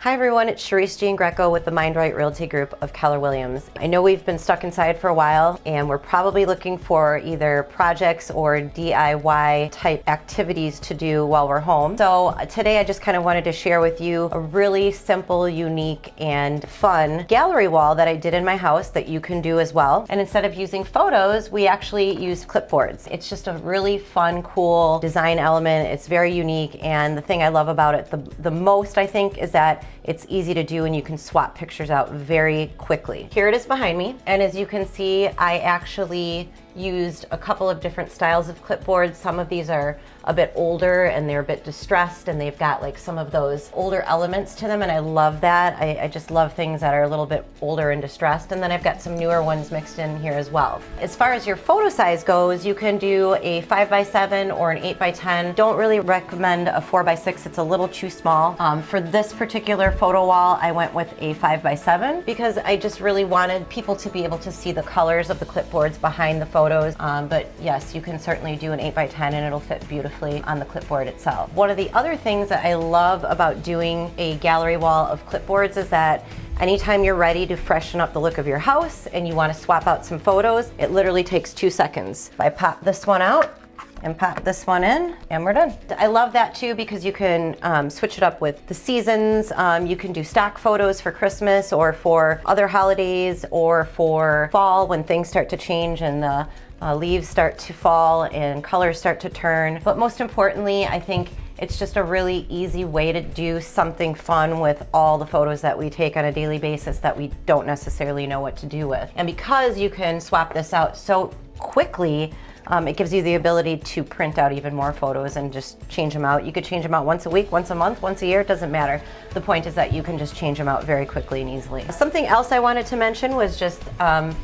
Hi everyone, it's Charisse Jean Greco with the Mindright Realty Group of Keller Williams. I know we've been stuck inside for a while and we're probably looking for either projects or DIY type activities to do while we're home. So today I just kind of wanted to share with you a really simple, unique, and fun gallery wall that I did in my house that you can do as well. And instead of using photos, we actually used clipboards. It's just a really fun, cool design element. It's very unique, and the thing I love about it the most, I think, is that it's easy to do and you can swap pictures out very quickly. Here it is behind me, and as you can see, I actually used a couple of different styles of clipboards. Some of these are a bit older and they're a bit distressed and they've got like some of those older elements to them, and I love that. I just love things that are a little bit older and distressed, and then I've got some newer ones mixed in here as well. As far as your photo size goes, you can do a 5x7 or an 8x10. Don't really recommend a 4x6, it's a little too small. For this particular photo wall, I went with a 5x7 because I just really wanted people to be able to see the colors of the clipboards behind the photos. But yes, you can certainly do an 8x10 and it'll fit beautifully on the clipboard itself. One of the other things that I love about doing a gallery wall of clipboards is that anytime you're ready to freshen up the look of your house and you want to swap out some photos, it literally takes 2 seconds. If I pop this one out and pop this one in, and we're done. I love that too because you can switch it up with the seasons. You can do stock photos for Christmas or for other holidays or for fall when things start to change and the leaves start to fall and colors start to turn. But most importantly, I think it's just a really easy way to do something fun with all the photos that we take on a daily basis that we don't necessarily know what to do with. And because you can swap this out so quickly, it gives you the ability to print out even more photos and just change them out. You could change them out once a week, once a month, once a year, it doesn't matter. The point is that you can just change them out very quickly and easily. Something else I wanted to mention was just,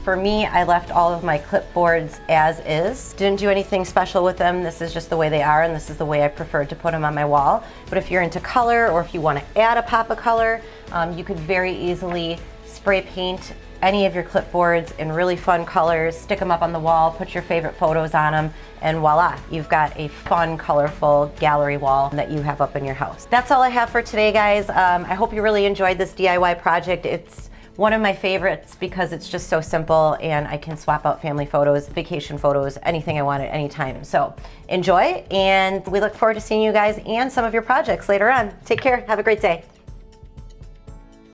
for me, I left all of my clipboards as is. Didn't do anything special with them. This is just the way they are, and this is the way I preferred to put them on my wall. But if you're into color, or if you want to add a pop of color, you could very easily spray paint any of your clipboards in really fun colors, stick them up on the wall, put your favorite photos on them, and voila, you've got a fun, colorful gallery wall that you have up in your house. That's all I have for today, guys. I hope you really enjoyed this DIY project. It's one of my favorites because it's just so simple and I can swap out family photos, vacation photos, anything I want at any time. So enjoy, and we look forward to seeing you guys and some of your projects later on. Take care, have a great day.